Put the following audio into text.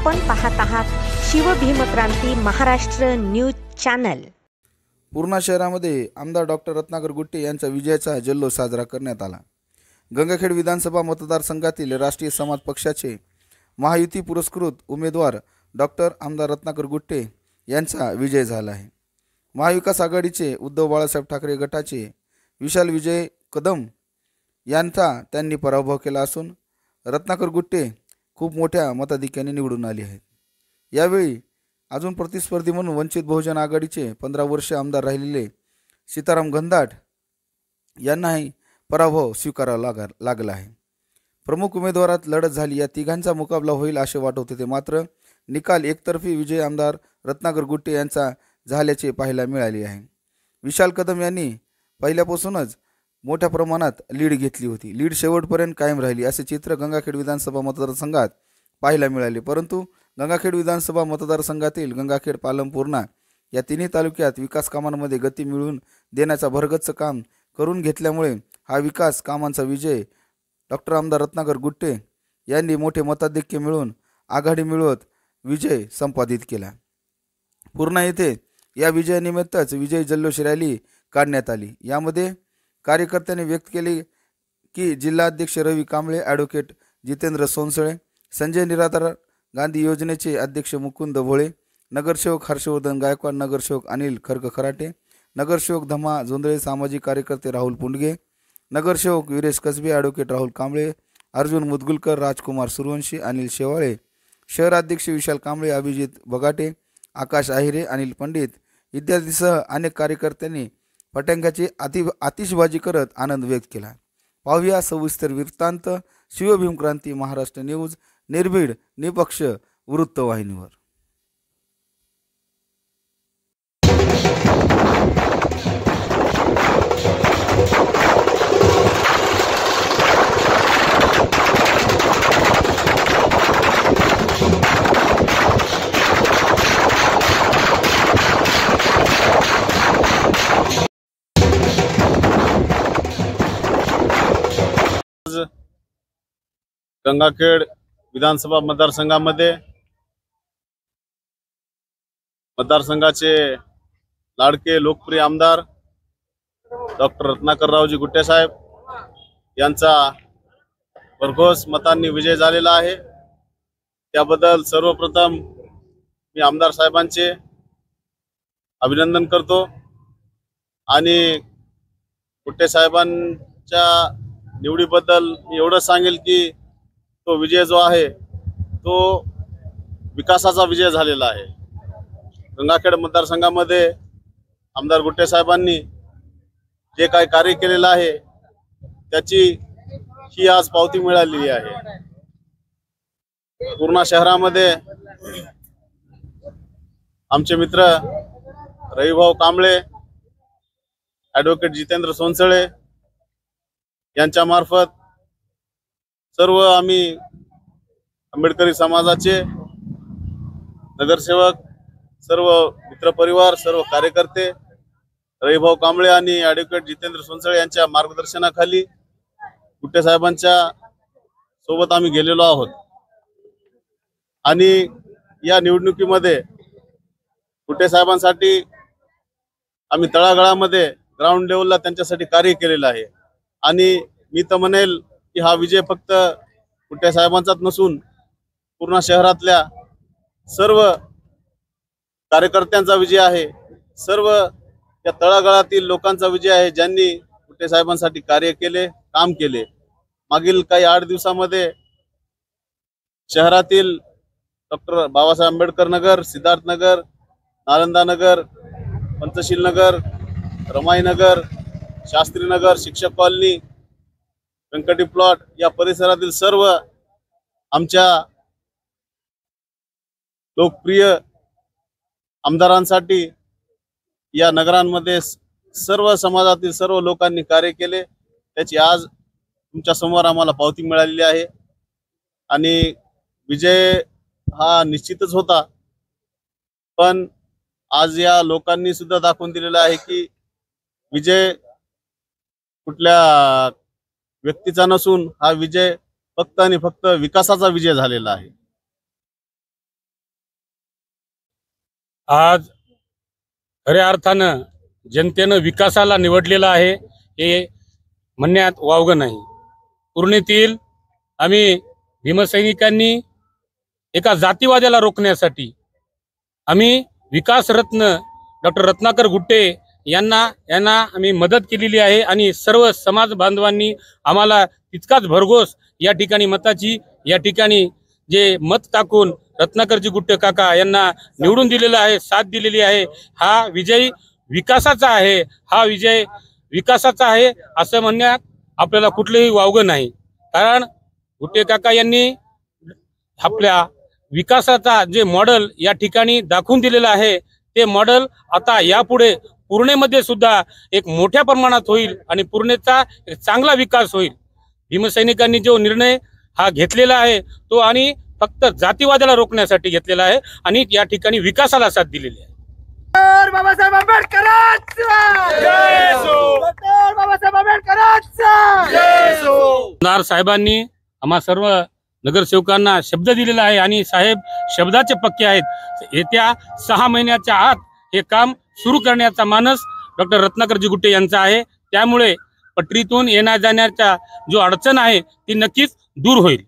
आपण पाहत आहात शिवभीमक्रांती महाराष्ट्र न्यूज चॅनल। पूर्णा शहरामध्ये आमदार डॉक्टर रत्नाकर गुट्टे यांचा विजयाचा जल्लोष साजरा करण्यात आला। गंगाखेड विधानसभा मतदारसंघातील राष्ट्रीय समाज पक्षाचे महायुती पुरस्कृत उमेदवार डॉक्टर आमदार रत्नाकर गुट्टे यांचा विजय झाला आहे। महाविकास आघाडीचे उद्धव बाळासाहेब ठाकरे गटाचे विशाल विजय कदम यांचा त्यांनी पराभव केला असून रत्नाकर गुट्टे खूप मोठ्या मताधिक्याने निवडून आले आहेत। यावेळी अजून प्रतिस्पर्धी म्हणून वंचित बहुजन आघाडीचे 15 वर्ष आमदार राहिलेले सीताराम गंधाट यांनाही पराभव स्वीकारावा लागला आहे। प्रमुख उमेदवारात लढत झाली, या तिघांचा मुकाबला होईल असे वाटत होते, मात्र निकाल एकतर्फी विजय आमदार रत्नाकर गुट्टे यांचा झाल्याचे पाहायला मिळाले आहे। विशाल कदम यांनी पहिल्यापासूनच मोठ्या प्रमाणात लीड घेतली होती, लीड शेवटपर्यंत कायम राहिली असे चित्र गंगाखेड विधानसभा मतदारसंघात पाहायला मिळाले। परंतु गंगाखेड विधानसभा मतदारसंघातील गंगाखेड, पालम, पूर्णा या तिन्ही तालुक्यात विकास कामांमध्ये गती मिळवून देण्याचा भरगच्च काम करून घेतल्यामुळे हा विकास कामांचा विजय डॉक्टर आमदार रत्नाकर गुट्टे यांनी मोठे मताधिक्य मिळवून आघाडी मिळवत विजय संपादित केला। पूर्णा येथे या विजयानिमित्तच विजय जल्लोष रॅली काढण्यात आली। यामध्ये कार्यकर्त्यांनी व्यक्त केले की जिल्हाध्यक्ष रवी कांबळे, ॲडव्होकेट जितेंद्र सोनसळे, संजय निराधार गांधी योजनेचे अध्यक्ष मुकुंद भोळे, नगरसेवक हर्षवर्धन गायकवाड, नगरसेवक अनिल खर्क खराटे, नगरसेवक धमा जोंधळे, सामाजिक कार्यकर्ते राहुल पुंडगे, नगरसेवक वीरेश कसबे, ॲडव्होकेट राहुल कांबळे, अर्जुन मुदगुलकर, राजकुमार सूर्यवंशी, अनिल शेवाळे, शहराध्यक्ष विशाल कांबळे, अभिजित बगाटे, आकाश आहिरे, अनिल पंडित इत्यादीसह अनेक कार्यकर्त्यांनी पटांग्याची आतिषबाजी करत आनंद व्यक्त केला। पाहूया सविस्तर वृत्तांत शिवभीमक्रांती महाराष्ट्र न्यूज, निर्भीड, निपक्ष वृत्तवाहिनीवर। गंगाखेड विधानसभा मतदारसंघाचे लाडके लोकप्रिय आमदार डॉक्टर रत्नाकररावजी गुट्टे साहेब यांचा भरघोस मतांनी विजय झालेला आहे। त्याबद्दल सर्वप्रथम मी आमदार साहेबांचे अभिनंदन करतो आणि गुट्टे साहेबांच्या निवडीबद्दल मी एवढं सांगेल की तो विजय जो आहे तो विकासाचा विजय झालेला आहे। गंगाखेड मतदारसंघामध्ये आमदार गुट्टे साहेबांनी जे काही कार्य केलेलं आहे त्याची ही आज पावती मिळालेली आहे। पूर्णा शहरामध्ये आमचे मित्र रविभाऊ कांबळे, ॲडव्होकेट जितेंद्र सोनसळे यांच्या मार्फत सर्व आम्ही आंबेडकरी समाजाचे नगरसेवक, सर्व मित्रपरिवार, सर्व कार्यकर्ते रविभाऊ कांबळे आणि ॲडव्होकेट जितेंद्र सोनसळे यांच्या मार्गदर्शनाखाली गुट्टे साहेबांच्या सोबत आम्ही गेलेलो आहोत आणि या निवडणुकीमध्ये गुट्टे साहेबांसाठी आम्ही तळागाळामध्ये ग्राउंड लेवलला त्यांच्यासाठी कार्य केलेलं आहे आणि मी तर म्हणेल की हा विजय फक्त गुट्टे साहेबांचाच नसून पूर्ण शहरातल्या सर्व कार्यकर्त्यांचा विजय आहे, सर्व या तळागाळातील लोकांचा विजय आहे ज्यांनी गुट्टे साहेबांसाठी कार्य केले, काम केले। मागील काही 8 दिवसामध्ये शहरातील डॉक्टर बाबासाहेब आंबेडकर नगर, सिद्धार्थ नगर, नालंदा नगर, पंचशील नगर, रमाई नगर, शास्त्री नगर, शिक्षक कॉलनी, व्यंकटी प्लॉट या परिसरातील सर्व आमच्या लोकप्रिय आमदारांसाठी या नगरांमध्ये सर्व समाजातील सर्व लोकांनी कार्य केले, त्याची आज तुमच्या समोर आम्हाला पावती मिळालेली आहे आणि विजय हा निश्चितच होता, पण आज या लोकांनी सुद्धा दाखवून दिलेला आहे की विजय कुठल्या व्यक्तीचा नसून हा विजय फक्त आणि फक्त विकासाचा विजय झालेला आहे। आज खऱ्या अर्थानं जनतेनं विकासाला निवडलेलं आहे हे म्हणण्यात वावगं नाही. पूर्णेतील आम्ही भीमसैनिकांनी एका जातीवाद्याला रोखण्यासाठी आम्ही विकासरत्न डॉक्टर रत्नाकर गुट्टे यांना आम्ही मदत केलेली आहे आणि सर्व समाज बांधवांनी आम्हाला तितकाच भरघोस या ठिकाणी मताची या ठिकाणी जे मत टाकून रत्नाकरजी गुट्टे काका यांना निवडून दिलेला आहे, साथ दिलेली आहे. हा विजय विकासाचा आहे, हा विजय विकासाचा आहे असं म्हणण्यात आपल्याला कुठलेही वावगं नाही. कारण गुट्टे काका यांनी आपल्या विकासाचा जे मॉडेल या ठिकाणी दाखवून दिलेलं आहे ते मॉडेल आता यापुढे पूर्णेमध्ये सुद्धा एक मोठ्या प्रमाणात होईल आणि पूर्णेचा एक चांगला विकास होईल. भीमसैनिकांनी जो निर्णय हा घेतलेला आहे तो आणि फक्त जातीवादाला रोखण्यासाठी घेतलेला आहे आणि या ठिकाणी विकासाला साथ दिलेली आहे. बाबासाहेब आमदार साहेबांनी आम्हा सर्व नगरसेवकांना शब्द दिलेला आहे आणि साहेब शब्दाचे पक्के आहेत. येत्या 6 महिन्याच्या आत हे काम सुरू करण्याचा मानस डॉक्टर रत्नाकरजी गुट्टे यांचा आहे. त्यामुळे पटरीतून येण्या जाण्याचा जो अडचण आहे ती नक्कीच दूर होईल.